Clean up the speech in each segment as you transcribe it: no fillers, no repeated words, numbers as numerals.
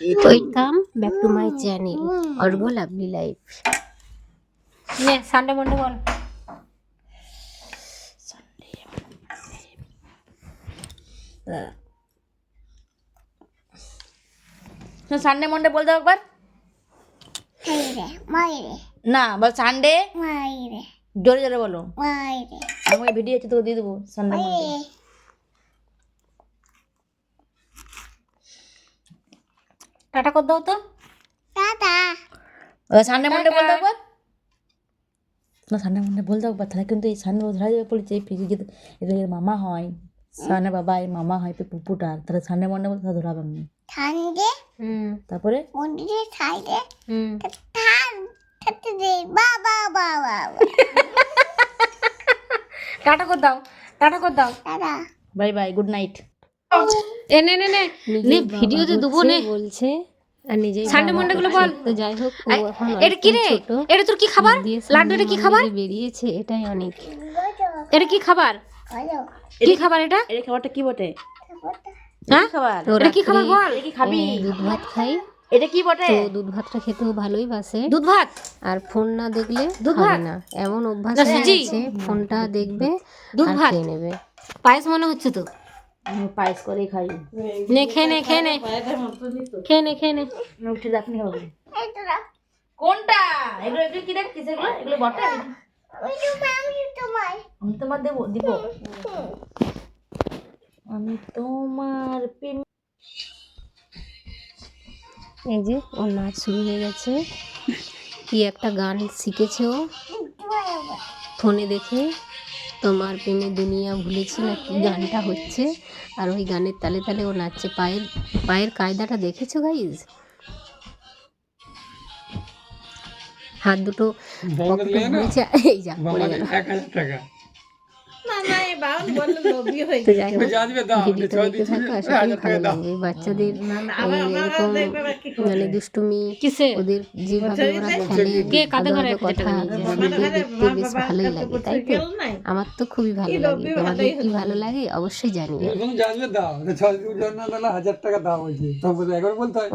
Welcome back to my channel Argha lovely life. নে Sunday Monday বল। Sunday Monday বলতে একবার না বল সানডে জোরে জোরে বলো। আমার ভিডিও আছে তোকে দিয়ে দেবো সানডে মন্ডে। টাটা কর দাও তো। সানডে মন্ডে বলতে একবার না সানডে মন্ডে বলতে একবার তাহলে কিন্তু এই সানডে ধরা যাবে পড়েছে এই ফিজি এদের মামা হয় সানে বাবা এই মামা হয় পুপুটার তাহলে সানডে মন্ডে বলতে ধরা হবে না ঠান্ডে তারপরে মন্দিরে ছাইরে ঠান খেতে দে বাবা বাবা টাটা কর দাও, টাটা কর দাও। দাদা বাই বাই গুড নাইট। এ নে নে নে নে ভিডিওতে দেবো নে বলছে আর নিজে সানডে মন্ডে গুলো বল। তো যাই হোক ও এখন এটা কি রে? এটা তোর কি খাবার? লাড্ডু এটা কি খাবার? বেরিয়েছে এটাই অনেক। এটা কি খাবার? হ্যালো কি খাবার এটা? এই খাবারটা কি বটে? হ্যাঁ খাবার এটা কি খাবার বল? এটা কি খাবি? দুধ ভাত খাই এটা কি বটে? তো দুধ ভাতটা খেতেও ভালোই বাসে। দুধ ভাত আর ফোন না দেখলে দুধ খাবে ভাত? না, এমন অভ্যাস না, হয়ে সুজি? গেছে ফোনটা দেখবে দুধ আর ভাত? খেয়ে নেবে। পায়েস মনে হচ্ছে তো। আমি পায়েস করেই খাই। নে খেয়ে নে খেয়ে নে খেয়ে নে খেয়ে নে। উঠে যাকনি হবে এই তোরা কোনটা? এগুলো এগুলো কি দেখ কিসের এগুলো? এগুলো বটে? ওই তো আমি তোমায় আমি তোমার দেবো দিব আমি তোমার প্রেম। এই যে ওর নাচ শুরু হয়ে গেছে। কি একটা গান শিখেছে ও ফোনে দেখে, তোমার প্রেমে দুনিয়া ভুলেছি না কি গানটা হচ্ছে, আর ওই গানের তালে তালে ও নাচছে। পায়ের পায়ের কায়দাটা দেখেছো গাইজ? হাত দুটো পকেটে ভরেছে, এই যা পড়ে গেল। তো যাই হোক ভিডিওটা দেখতে থাকো, আশা করি ভালো লাগবে। বাচ্চাদের এরকম মানে দুষ্টুমি কিসে? ওদের যেভাবে ওরা খেলে কে কাঁধে ওদের করে কথা যেভাবে দেখতে বেশ ভালোই লাগে, তাই তো? আমার তো খুবই ভালো লাগে। তোমাদের কি ভালো লাগে অবশ্যই জানিও।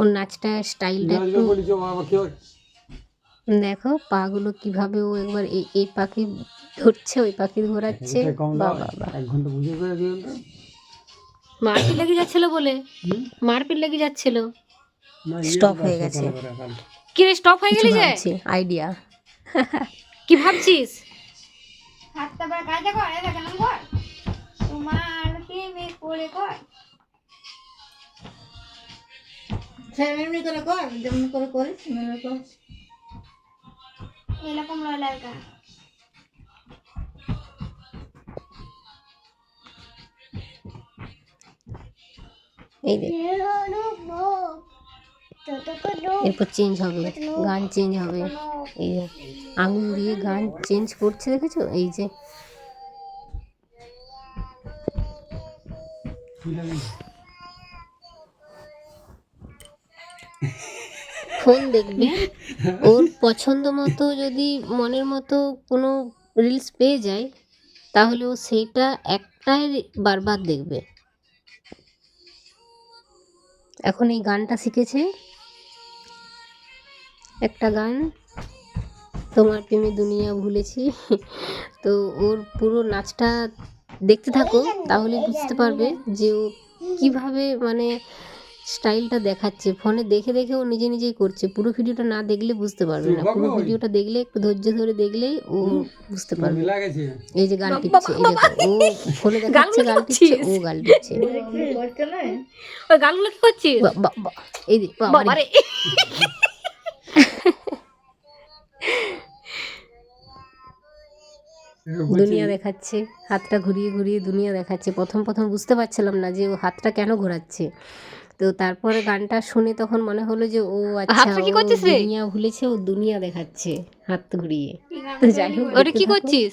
ওর নাচটা স্টাইলটা একটু দেখো, পাগুলো কিভাবে ও একবার এই পাখি ধরছে ওই পাখি ঘোরাচ্ছে। বাবা মারপিট লেগে যাচ্ছিল বলে, মারপিট লেগে যাচ্ছিল। স্টপ হয়ে গেছে। কি রে স্টপ হয়ে গেলি যে? আইডিয়া কি ভাবছিস? হাতটা বড় কাজে কর এটা কেমন কর তোমার প্রেমে করে কর এমনি করে কর যেমন করে করিস এমনি কর। এরকম লাগা এই দেখ, এরপর চেঞ্জ হবে, গান চেঞ্জ হবে। এই যে আঙুল দিয়ে গান চেঞ্জ করছে, দেখেছো? এই যে ফোন দেখবে, ওর পছন্দ মতো যদি মনের মতো কোনো রিলস পেয়ে যায় তাহলে ও সেইটা একটাই বারবার দেখবে। এখন এই গানটা শিখেছে, একটা গান, তোমার প্রেমে দুনিয়া ভুলেছি। তো ওর পুরো নাচটা দেখতে থাকো, তাহলে বুঝতে পারবে যে ও কীভাবে মানে স্টাইলটা দেখাচ্ছে। ফোনে দেখে দেখে ও নিজে নিজেই করছে, পুরো ভিডিওটা না দেখলে বুঝতে পারবে না। পুরো ভিডিওটা দেখলে, একটু ধৈর্য ধরে দেখলেই ও বুঝতে পারবে। এই যে গান টিপছে, এই দেখো ও ফোনে দেখাচ্ছে গান টিপছে, ও গান টিপছে। ওই গালগুলো কি করছিস? এই দেখ বাবারে দুনিয়া দেখাচ্ছে, হাতটা ঘুরিয়ে ঘুরিয়ে দুনিয়া দেখাচ্ছে। প্রথম প্রথম বুঝতে পারছিলাম না যে ও হাতটা কেন ঘোরাচ্ছে, তো তারপরে গানটা শুনে তখন মনে হলো যে ও আচ্ছা হাতটা কি ও করছিস রে? দুনিয়া ভুলেছে, ও দুনিয়া দেখাচ্ছে হাত ঘুরিয়ে। তো যাই হোক ওটা দেখতে কি থাকো। করছিস?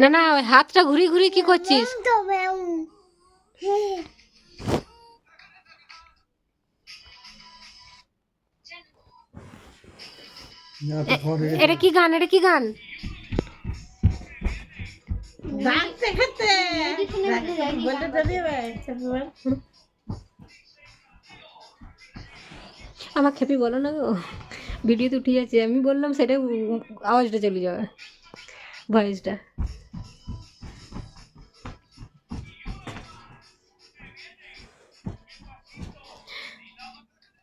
না না ওই হাতটা ঘুরিয়ে ঘুরিয়ে কি করছিস? এটা কি গান? এটা কি গান? আমার খেপি বলো না গো, ভিডিওতে উঠে যাচ্ছে, আমি বললাম সেটা আওয়াজটা চলে যাবে, ভয়েসটা।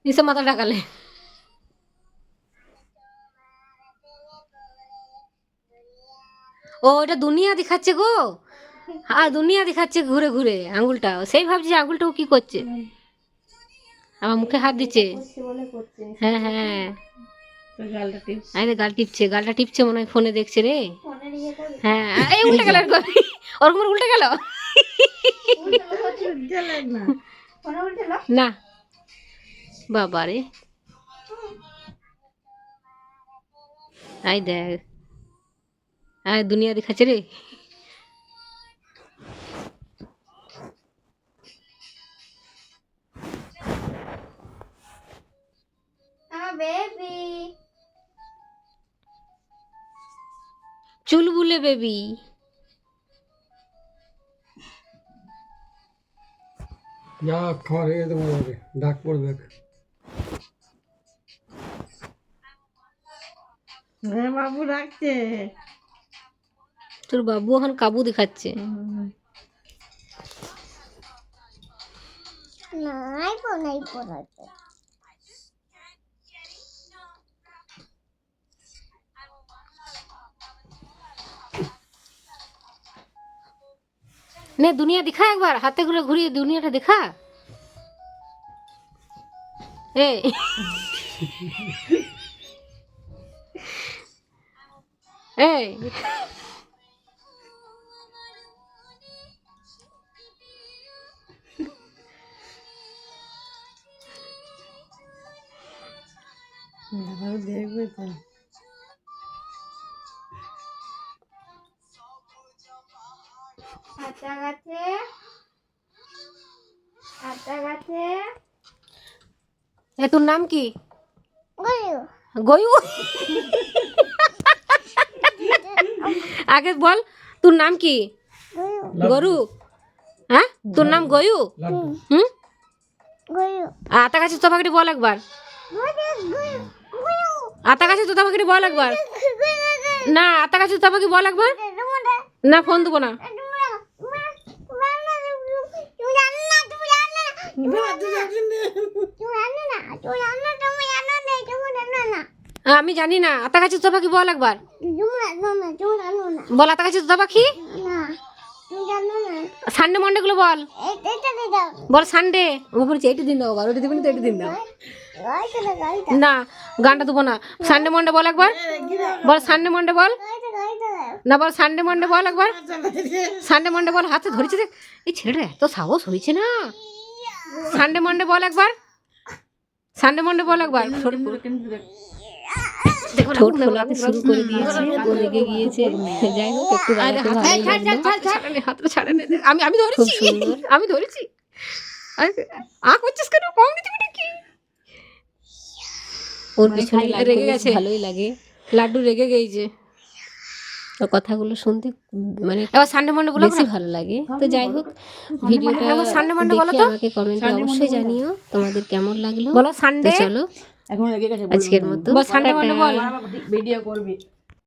নিচে মাথা ঢাকালে। ও এটা দুনিয়া দেখাচ্ছে গো, আর দুনিয়া দেখাচ্ছে ঘুরে ঘুরে আঙুলটা, সেই ভাবছি আঙুলটা ও কি করছে, আমার মুখে হাত দিচ্ছে। হ্যাঁ হ্যাঁ, আরে গাল টিপছে, গালটা টিপছে মনে হয়, ফোনে দেখছে রে। হ্যাঁ এই উল্টে গেল, ওরকম উল্টে গেল না বাবা রে। আই দেখ, আয় দুনিয়া দেখাচ্ছে রে। আমার বেবি চুলবুলে বেবি। যা খাওয়া হয়ে গেছে মোটামুটি, ডাক পড়বে। বাবু রাখছে। তোর বাবু এখন কাবু দেখাচ্ছে। নাই পড়াতে নে দুনিয়া দেখা একবার, হাতে করে ঘুরিয়ে দুনিয়াটা দেখা। এই এই দেখবে তো। আটা গাছে আটা গাছে এ তোর নাম কি? গয়ু। আগে বল তোর নাম কি? গরু। হ্যাঁ তোর নাম গয়ু? হুম, আতা গাছে তোতা পাখিটি বল একবার, আতা গাছে তোতা পাখিটি বল একবার, না আতা গাছে তোতা পাখি বল একবার, না ফোন দেবো না। আমি জানি না, আতা গাছে তোতা পাখি বল একবার, বল আতা গাছে তোতা পাখি, সানডে মন্ডে গুলো বল, বল সানডে। ও বলছে এইটা দিন দাও, ওটা দিবি না তো এইটা দিন দাও। না গানটা দেবো না, সানডে মন্ডে বল একবার, বল সানডে মন্ডে বল, না বল সানডে মন্ডে বল একবার, সানডে মন্ডে বল। হাতে ধরেছে দেখ, এই ছেলেটা এত সাহস হয়েছে না। সানডে মন্ডে বল একবার, সানডে মন্ডে বল একবার। ঠোঁট ফোলাতে শুরু করে দিয়েছে, ও লেগে গিয়েছে। যাই হোক একটু বাড়াতে ভালোই লাগলো। হাতটা ছাড়ে নে, আমি ধরেছি, আমি ধরেছি। আ করছিস কেন, কম দিতে কি? ওর পিছনে রেগে গেছে, ভালোই লাগে। লাড্ডু রেগে গেছে, ওর কথাগুলো শুনতে মানে এবার সানডে মন্ডে বলো, বেশি ভালো লাগে। তো যাই হোক ভিডিওটা সানডে মন্ডে বলো তো, আমাকে কমেন্টে অবশ্যই জানিও তোমাদের কেমন লাগলো। বলো সানডে। চলো এখন রেগে গেছে, আজকের মতো সানডে মন্ডে বল, ভিডিও করবি।